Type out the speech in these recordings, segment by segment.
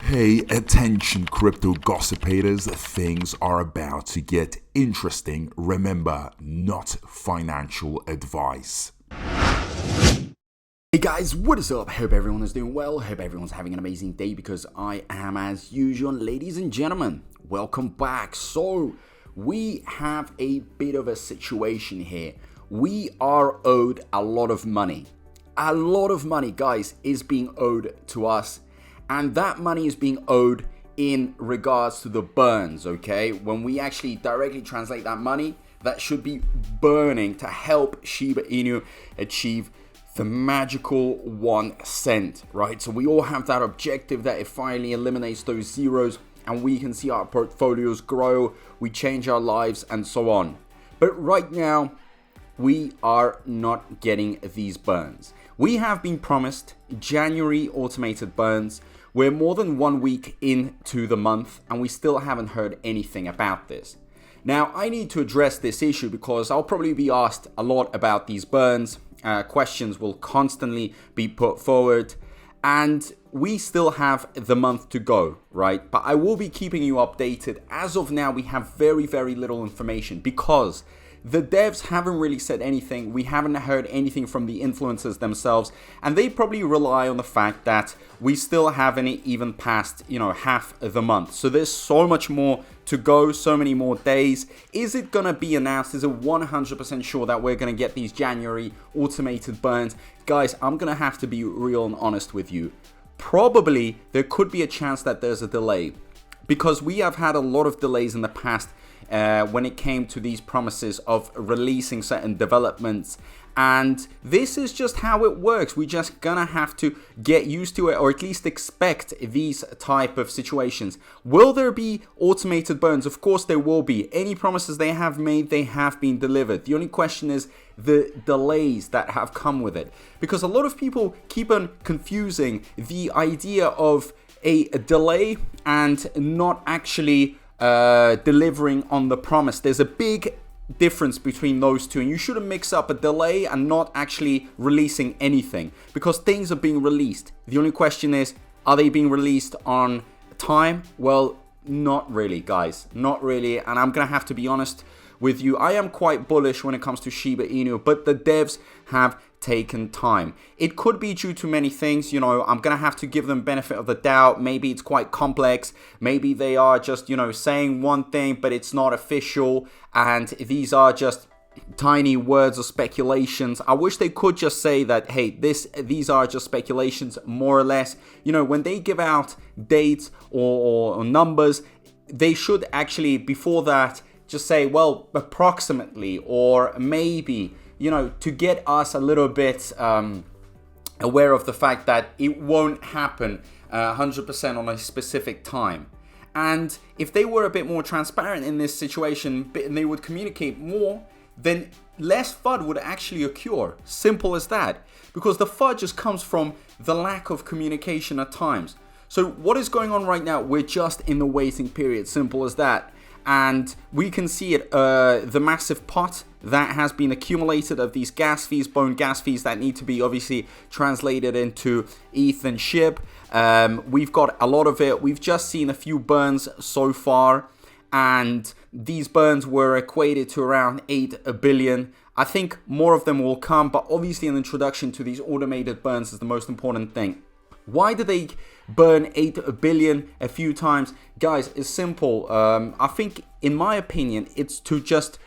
Hey, attention crypto gossipators, things are about to get interesting. Remember, not financial advice. Hey guys, what is up? Hope everyone is doing well. Hope everyone's having an amazing day because I am as usual. Ladies and gentlemen, welcome back. So, we have a bit of a situation here. We are owed a lot of money. A lot of money, guys, is being owed to us. And that money is being owed in regards to the burns, okay? When we actually directly translate that money, that should be burning to help Shiba Inu achieve the magical 1 cent, right? So we all have that objective that it finally eliminates those zeros and we can see our portfolios grow, we change our lives and so on. But right now, we are not getting these burns. We have been promised January automated burns. We're more than 1 week into the month and we still haven't heard anything about this. Now, I need to address this issue because I'll probably be asked a lot about these burns. Questions will constantly be put forward and we still have the month to go, right? But I will be keeping you updated. As of now, we have very, very little information because the devs haven't really said anything. We haven't heard anything from the influencers themselves, and they probably rely on the fact that we still haven't even passed, half of the month. So there's so much more to go, so many more days. Is it gonna be announced? Is it 100% sure that we're gonna get these January automated burns? Guys, I'm gonna have to be real and honest with you. Probably there could be a chance that there's a delay because we have had a lot of delays in the past when it came to these promises of releasing certain developments, and this is just how it works. We just gonna have to get used to it, or at least expect these type of situations. Will there be automated burns? Of course there will be. Any promises they have made, they have been delivered. The only question is the delays that have come with it, because a lot of people keep on confusing the idea of a delay and not actually delivering on the promise. There's a big difference between those two, and you shouldn't mix up a delay and not actually releasing anything, because things are being released. The only question is, are they being released on time? Well, not really, guys, not really. And I'm gonna have to be honest with you, I am quite bullish when it comes to Shiba Inu, but the devs have taken time. It could be due to many things. I'm gonna have to give them benefit of the doubt. Maybe it's quite complex. Maybe they are just saying one thing but it's not official, and these are just tiny words or speculations. I wish they could just say that, hey, these are just speculations, more or less. When they give out dates or numbers, they should actually, before that, just say, well, approximately, or maybe, to get us a little bit aware of the fact that it won't happen 100% on a specific time. And if they were a bit more transparent in this situation and they would communicate more, then less FUD would actually occur. Simple as that. Because the FUD just comes from the lack of communication at times. So what is going on right now? We're just in the waiting period. Simple as that. And we can see it, the massive pot that has been accumulated of these gas fees, bone gas fees that need to be obviously translated into ETH and SHIB. We've got a lot of it. We've just seen a few burns so far, and these burns were equated to around 8 billion. I think more of them will come, but obviously an introduction to these automated burns is the most important thing. Why do they burn 8 billion a few times? Guys, it's simple. I think, in my opinion, it's to just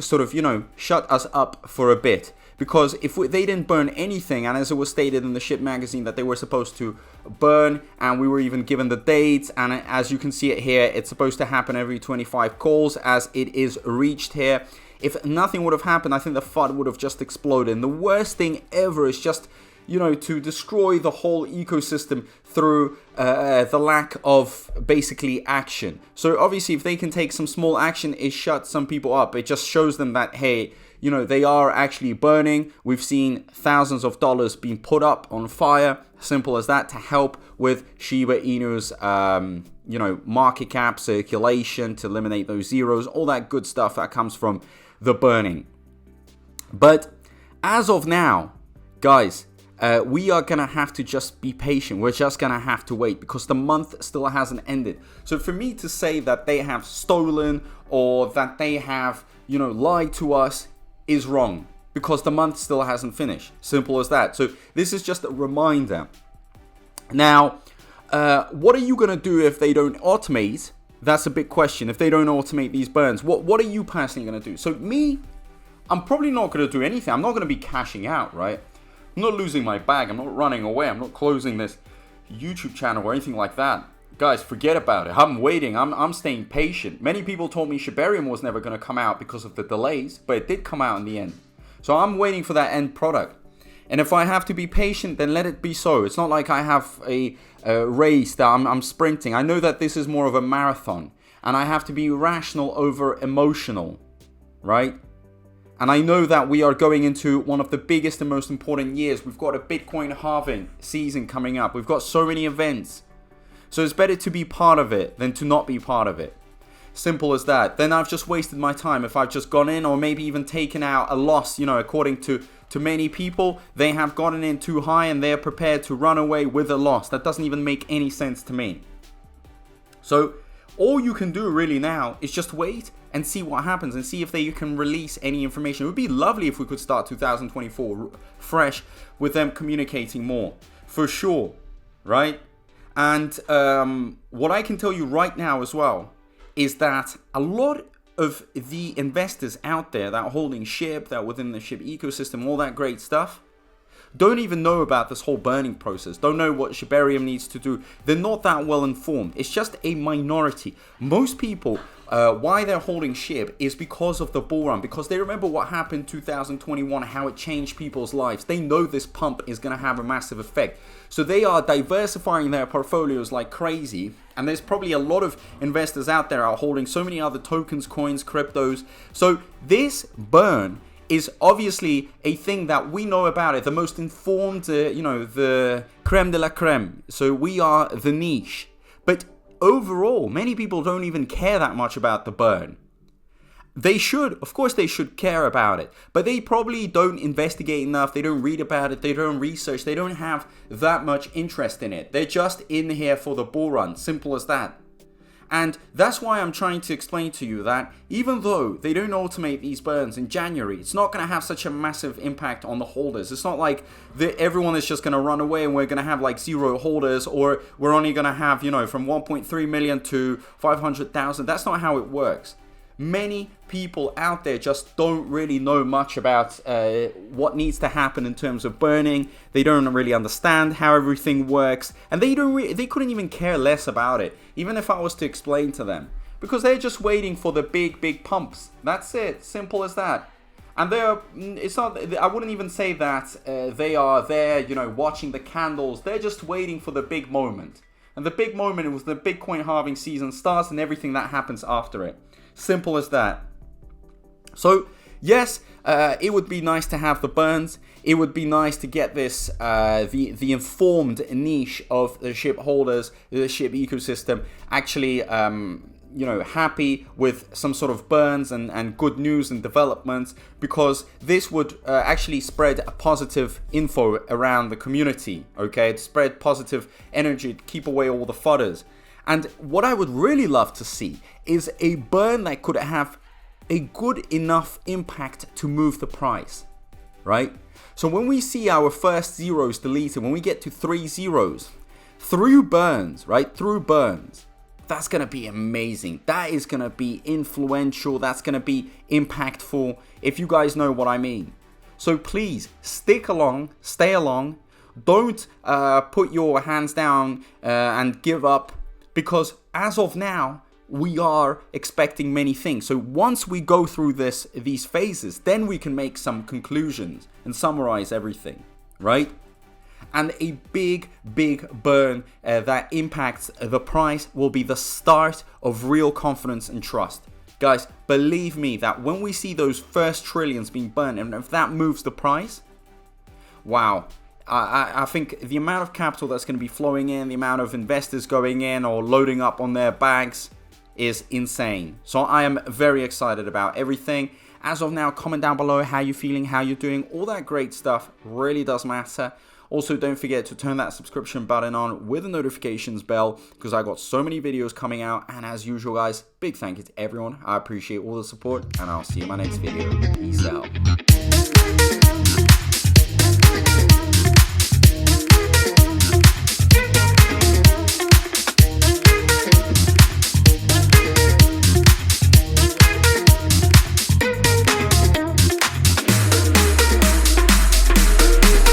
sort of, shut us up for a bit. Because if they didn't burn anything, and as it was stated in the SHIB magazine that they were supposed to burn, and we were even given the dates, and as you can see it here, it's supposed to happen every 25 calls as it is reached here. If nothing would have happened, I think the FUD would have just exploded. And the worst thing ever is just, to destroy the whole ecosystem through the lack of basically action. So obviously if they can take some small action, it shuts some people up. It just shows them that, hey, they are actually burning. We've seen thousands of dollars being put up on fire. Simple as that, to help with Shiba Inu's, market cap, circulation, to eliminate those zeros, all that good stuff that comes from the burning. But as of now, guys, we are going to have to just be patient. We're just going to have to wait because the month still hasn't ended. So for me to say that they have stolen or that they have, lied to us is wrong because the month still hasn't finished. Simple as that. So this is just a reminder. Now, what are you going to do if they don't automate? That's a big question. If they don't automate these burns, what are you personally going to do? So me, I'm probably not going to do anything. I'm not going to be cashing out, right? I'm not losing my bag. I'm not running away. I'm not closing this YouTube channel or anything like that. Guys, forget about it. I'm waiting. I'm staying patient. Many people told me Shibarium was never going to come out because of the delays, but it did come out in the end. So I'm waiting for that end product. And if I have to be patient, then let it be so. It's not like I have a race that I'm sprinting. I know that this is more of a marathon. And I have to be rational over emotional, right? And I know that we are going into one of the biggest and most important years. We've got a Bitcoin halving season coming up. We've got so many events. So it's better to be part of it than to not be part of it. Simple as that. Then I've just wasted my time. If I've just gone in or maybe even taken out a loss, according to many people, they have gotten in too high and they're prepared to run away with a loss. That doesn't even make any sense to me. So all you can do really now is just wait and see what happens and see if you can release any information. It would be lovely if we could start 2024 fresh with them communicating more, for sure, right? And what I can tell you right now as well is that a lot of the investors out there that are holding SHIB, that are within the SHIB ecosystem, all that great stuff, don't even know about this whole burning process, don't know what Shibarium needs to do. They're not that well informed. It's just a minority. Most people, why they're holding SHIB is because of the bull run, because they remember what happened in 2021, how it changed people's lives. They know this pump is going to have a massive effect. So they are diversifying their portfolios like crazy. And there's probably a lot of investors out there are holding so many other tokens, coins, cryptos. So this burn is obviously a thing that we know about it. The most informed, the creme de la creme. So we are the niche. But overall, many people don't even care that much about the burn. They should, of course they should care about it, but they probably don't investigate enough, they don't read about it, they don't research, they don't have that much interest in it. They're just in here for the bull run, simple as that. And that's why I'm trying to explain to you that even though they don't automate these burns in January, it's not going to have such a massive impact on the holders. It's not like everyone is just going to run away and we're going to have like 0 holders, or we're only going to have, from 1.3 million to 500,000. That's not how it works. Many people out there just don't really know much about what needs to happen in terms of burning. They don't really understand how everything works, and they couldn't even care less about it, even if I was to explain to them, because they're just waiting for the big pumps. That's it, simple as that. And I wouldn't even say that they are there, watching the candles. They're just waiting for the big moment. And the big moment was the Bitcoin halving season starts and everything that happens after it. Simple as that. So yes, it would be nice to have the burns. It would be nice to get this the informed niche of the SHIB holders, the SHIB ecosystem, actually happy with some sort of burns and good news and developments, because this would actually spread a positive info around the community. Okay, it spread positive energy, keep away all the fudders. And what I would really love to see is a burn that could have a good enough impact to move the price, right? So when we see our first zeros deleted, when we get to 3 zeros, through burns, right? Through burns, that's going to be amazing. That is going to be influential. That's going to be impactful, if you guys know what I mean. So please stick along, stay along. Don't put your hands down and give up. Because as of now, we are expecting many things. So once we go through these phases, then we can make some conclusions and summarize everything, right? And a big burn that impacts the price will be the start of real confidence and trust. Guys, believe me that when we see those first trillions being burned, and if that moves the price, wow. I think the amount of capital that's going to be flowing in, the amount of investors going in or loading up on their bags is insane. So I am very excited about everything. As of now, comment down below how you're feeling, how you're doing. All that great stuff really does matter. Also, don't forget to turn that subscription button on with the notifications bell because I got so many videos coming out. And as usual, guys, big thank you to everyone. I appreciate all the support, and I'll see you in my next video. Peace out.